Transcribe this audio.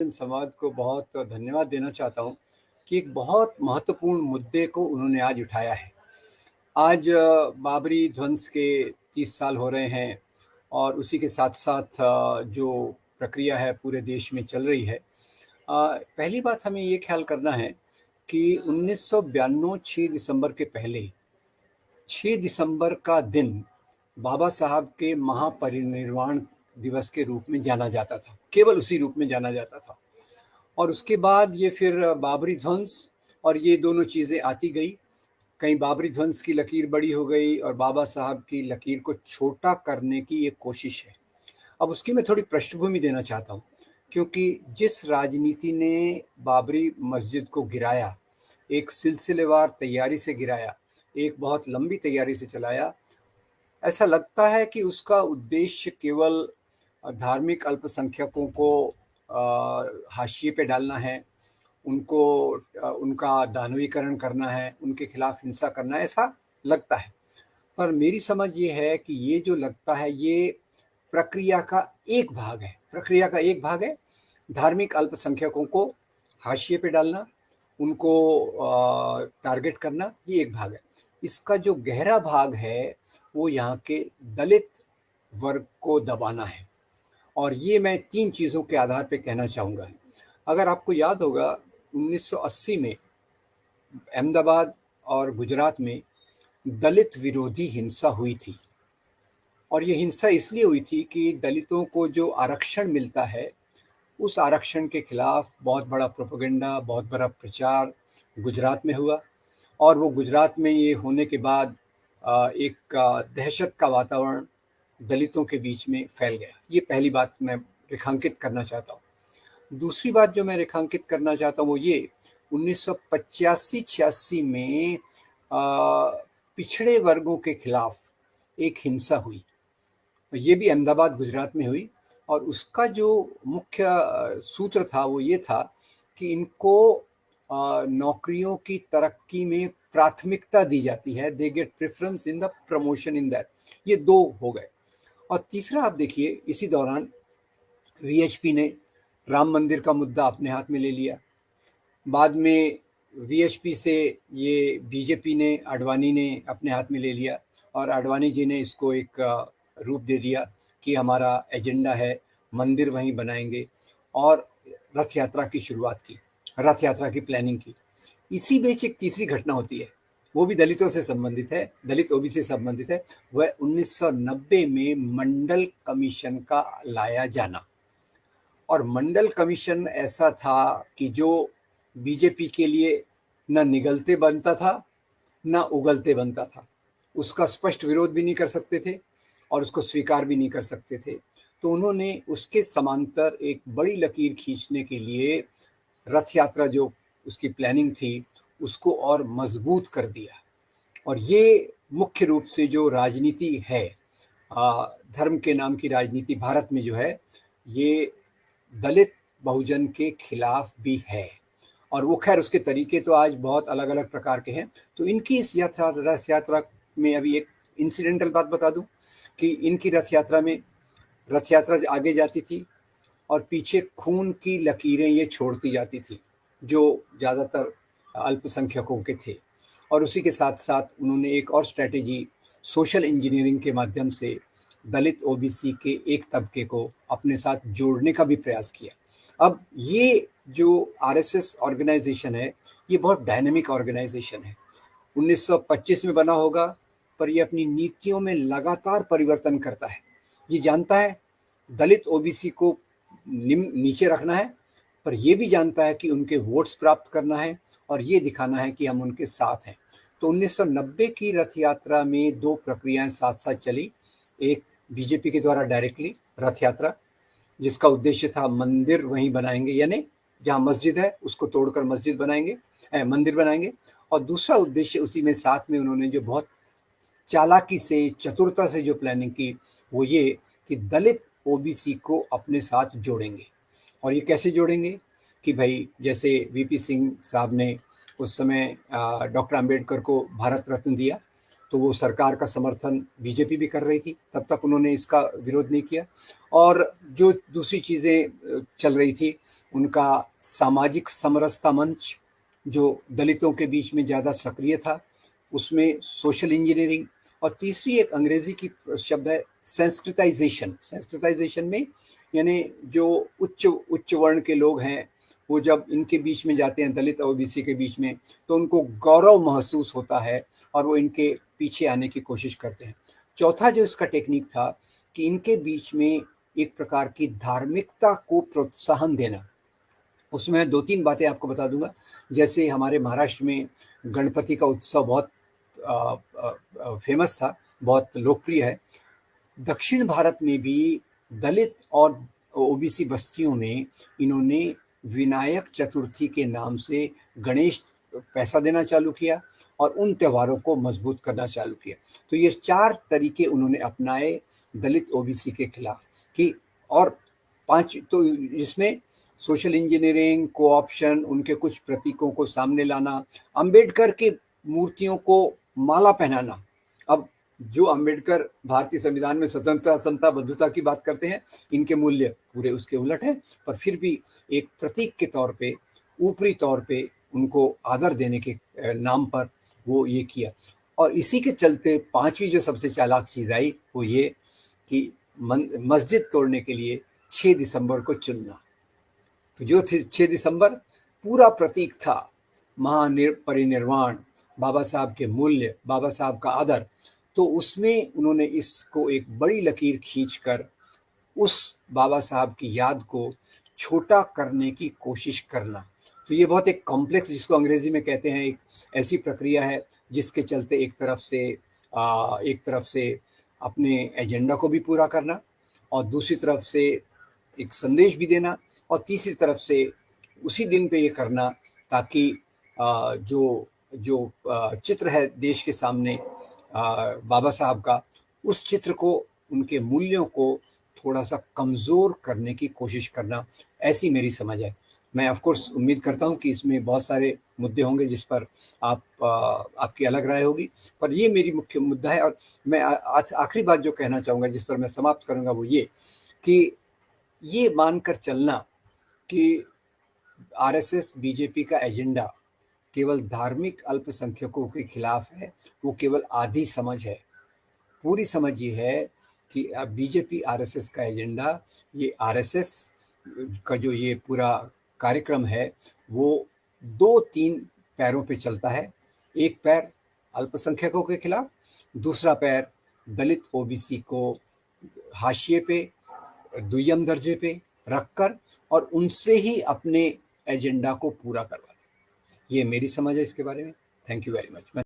समाज को बहुत धन्यवाद देना चाहता हूँ कि एक बहुत महत्वपूर्ण मुद्दे को उन्होंने आज उठाया है। आज बाबरी ध्वंस के 30 साल हो रहे हैं और उसी के साथ-साथ जो प्रक्रिया है पूरे देश में चल रही है। पहली बात हमें ये ख़्याल करना है कि 1992 6 दिसंबर के पहले 6 दिसंबर का दिन बाबा साहब के महापरिनिर्वाण दिवस के रूप में जाना जाता था, केवल उसी रूप में जाना जाता था। और उसके बाद ये फिर बाबरी ध्वंस और ये दोनों चीज़ें आती गई। कहीं बाबरी ध्वंस की लकीर बड़ी हो गई और बाबा साहब की लकीर को छोटा करने की ये कोशिश है। अब उसकी मैं थोड़ी पृष्ठभूमि देना चाहता हूँ, क्योंकि जिस राजनीति ने बाबरी मस्जिद को गिराया, एक सिलसिलेवार तैयारी से गिराया, एक बहुत लंबी तैयारी से चलाया, ऐसा लगता है कि उसका उद्देश्य केवल धार्मिक अल्पसंख्यकों को हाशिए पे डालना है, उनको उनका दानवीकरण करना है, उनके खिलाफ हिंसा करना है, ऐसा लगता है। पर मेरी समझ ये है कि ये जो लगता है ये प्रक्रिया का एक भाग है। प्रक्रिया का एक भाग है धार्मिक अल्पसंख्यकों को हाशिए पे डालना, उनको टारगेट करना, ये एक भाग है। इसका जो गहरा भाग है वो यहाँ के दलित वर्ग को दबाना है। और ये मैं 3 चीज़ों के आधार पे कहना चाहूँगा। अगर आपको याद होगा 1980 में अहमदाबाद और गुजरात में दलित विरोधी हिंसा हुई थी। और ये हिंसा इसलिए हुई थी कि दलितों को जो आरक्षण मिलता है, उस आरक्षण के खिलाफ बहुत बड़ा प्रोपेगेंडा, बहुत बड़ा प्रचार गुजरात में हुआ। और वो गुजरात में ये होने के बाद एक दहशत का वातावरण दलितों के बीच में फैल गया। ये पहली बात मैं रेखांकित करना चाहता हूँ। दूसरी बात जो मैं रेखांकित करना चाहता हूँ वो ये 1985-86 में पिछड़े वर्गों के खिलाफ एक हिंसा हुई। ये भी अहमदाबाद गुजरात में हुई और उसका जो मुख्य सूत्र था वो ये था कि इनको नौकरियों की तरक्की में प्राथमिकता दी जाती है, they get preference in the promotion in that. ये 2 हो गए। और तीसरा आप देखिए इसी दौरान वीएचपी ने राम मंदिर का मुद्दा अपने हाथ में ले लिया। बाद में वीएचपी से ये बीजेपी ने, आडवाणी ने अपने हाथ में ले लिया और आडवाणी जी ने इसको एक रूप दे दिया कि हमारा एजेंडा है, मंदिर वहीं बनाएंगे और रथ यात्रा की शुरुआत की, रथ यात्रा की प्लानिंग की। इसी बीच एक तीसरी घटना होती है, वो भी दलितों से संबंधित है, दलित ओबीसी से संबंधित है। वह 1990 में मंडल कमीशन का लाया जाना। और मंडल कमीशन ऐसा था कि जो बीजेपी के लिए न निगलते बनता था न उगलते बनता था। उसका स्पष्ट विरोध भी नहीं कर सकते थे और उसको स्वीकार भी नहीं कर सकते थे। तो उन्होंने उसके समांतर एक बड़ी लकीर खींचने के लिए रथ यात्रा जो उसकी प्लानिंग थी उसको और मजबूत कर दिया। और ये मुख्य रूप से जो राजनीति है, धर्म के नाम की राजनीति भारत में जो है, ये दलित बहुजन के खिलाफ भी है। और वो खैर उसके तरीके तो आज बहुत अलग अलग प्रकार के हैं। तो इनकी इस रथ यात्रा में अभी एक इंसिडेंटल बात बता दूं कि इनकी रथ यात्रा में रथ यात्रा आगे जाती थी और पीछे खून की लकीरें ये छोड़ती जाती थी जो ज़्यादातर अल्पसंख्यकों के थे। और उसी के साथ साथ उन्होंने एक और स्ट्रैटेजी सोशल इंजीनियरिंग के माध्यम से दलित ओबीसी के एक तबके को अपने साथ जोड़ने का भी प्रयास किया। अब ये जो आरएसएस ऑर्गेनाइजेशन है ये बहुत डायनेमिक ऑर्गेनाइजेशन है। 1925 में बना होगा पर ये अपनी नीतियों में लगातार परिवर्तन करता है। ये जानता है दलित ओबीसी को नीचे रखना है, पर ये भी जानता है कि उनके वोट्स प्राप्त करना है और ये दिखाना है कि हम उनके साथ हैं। तो 1990 की रथ यात्रा में 2 प्रक्रियाएं साथ साथ चली। एक बीजेपी के द्वारा डायरेक्टली रथ यात्रा, जिसका उद्देश्य था मंदिर वहीं बनाएंगे, यानी जहाँ मस्जिद है उसको तोड़कर मस्जिद बनाएंगे, मंदिर बनाएंगे। और दूसरा उद्देश्य उसी में साथ में उन्होंने जो बहुत चालाकी से, चतुरता से जो प्लानिंग की वो ये कि दलित ओबीसी को अपने साथ जोड़ेंगे। और ये कैसे जोड़ेंगे कि भाई जैसे वीपी सिंह साहब ने उस समय डॉक्टर अंबेडकर को भारत रत्न दिया, तो वो सरकार का समर्थन बीजेपी भी कर रही थी, तब तक उन्होंने इसका विरोध नहीं किया। और जो दूसरी चीज़ें चल रही थी, उनका सामाजिक समरसता मंच जो दलितों के बीच में ज़्यादा सक्रिय था, उसमें सोशल इंजीनियरिंग, और तीसरी एक अंग्रेजी की शब्द है संस्कृताइजेशन। संस्कृताइजेशन में यानी जो उच्च वर्ण के लोग हैं, वो जब इनके बीच में जाते हैं, दलित और ओबीसी के बीच में, तो उनको गौरव महसूस होता है और वो इनके पीछे आने की कोशिश करते हैं। चौथा जो इसका टेक्निक था कि इनके बीच में एक प्रकार की धार्मिकता को प्रोत्साहन देना। उसमें 2-3 बातें आपको बता दूंगा। जैसे हमारे महाराष्ट्र में गणपति का उत्सव बहुत फेमस था, बहुत लोकप्रिय है। दक्षिण भारत में भी दलित और ओबीसी बस्तियों में इन्होंने विनायक चतुर्थी के नाम से गणेश पैसा देना चालू किया और उन त्योहारों को मजबूत करना चालू किया। तो ये 4 तरीके उन्होंने अपनाए दलित ओबीसी के खिलाफ कि, और 5 तो इसमें सोशल इंजीनियरिंग, कोऑप्शन, उनके कुछ प्रतीकों को सामने लाना, अंबेडकर के मूर्तियों को माला पहनाना। अब जो अंबेडकर भारतीय संविधान में स्वतंत्रता, समता, बंधुता की बात करते हैं, इनके मूल्य पूरे उसके उलट हैं, पर फिर भी एक प्रतीक के तौर पे, ऊपरी तौर पे उनको आदर देने के नाम पर वो ये किया। और इसी के चलते 5वीं जो सबसे चालाक चीज़ आई वो ये कि मस्जिद तोड़ने के लिए 6 दिसंबर को चुनना। तो जो 6 दिसंबर पूरा प्रतीक था महापरिनिर्वाण, बाबा साहब के मूल्य, बाबा साहब का आदर, तो उसमें उन्होंने इसको एक बड़ी लकीर खींचकर उस बाबा साहब की याद को छोटा करने की कोशिश करना। तो ये बहुत एक कॉम्प्लेक्स, जिसको अंग्रेजी में कहते हैं, एक ऐसी प्रक्रिया है जिसके चलते एक तरफ से अपने एजेंडा को भी पूरा करना, और दूसरी तरफ से एक संदेश भी देना, और तीसरी तरफ से उसी दिन पे ये करना ताकि जो चित्र है देश के सामने बाबा साहब का, उस चित्र को, उनके मूल्यों को थोड़ा सा कमज़ोर करने की कोशिश करना। ऐसी मेरी समझ है। मैं ऑफ कोर्स उम्मीद करता हूँ कि इसमें बहुत सारे मुद्दे होंगे जिस पर आपकी अलग राय होगी, पर ये मेरी मुख्य मुद्दा है। और मैं आखिरी बात जो कहना चाहूँगा, जिस पर मैं समाप्त करूँगा, वो ये कि ये मानकर चलना कि आरएसएस, बीजेपी का एजेंडा केवल धार्मिक अल्पसंख्यकों के खिलाफ है, वो केवल आधी समझ है। पूरी समझ ये है कि बीजेपी आरएसएस का एजेंडा, ये आरएसएस का जो ये पूरा कार्यक्रम है, वो 2-3 पैरों पे चलता है। एक पैर अल्पसंख्यकों के खिलाफ, दूसरा पैर दलित ओबीसी को हाशिए पे, दुय्यम दर्जे पे रखकर, और उनसे ही अपने एजेंडा को पूरा करवाना। ये मेरी समझ है इसके बारे में। Thank you very much.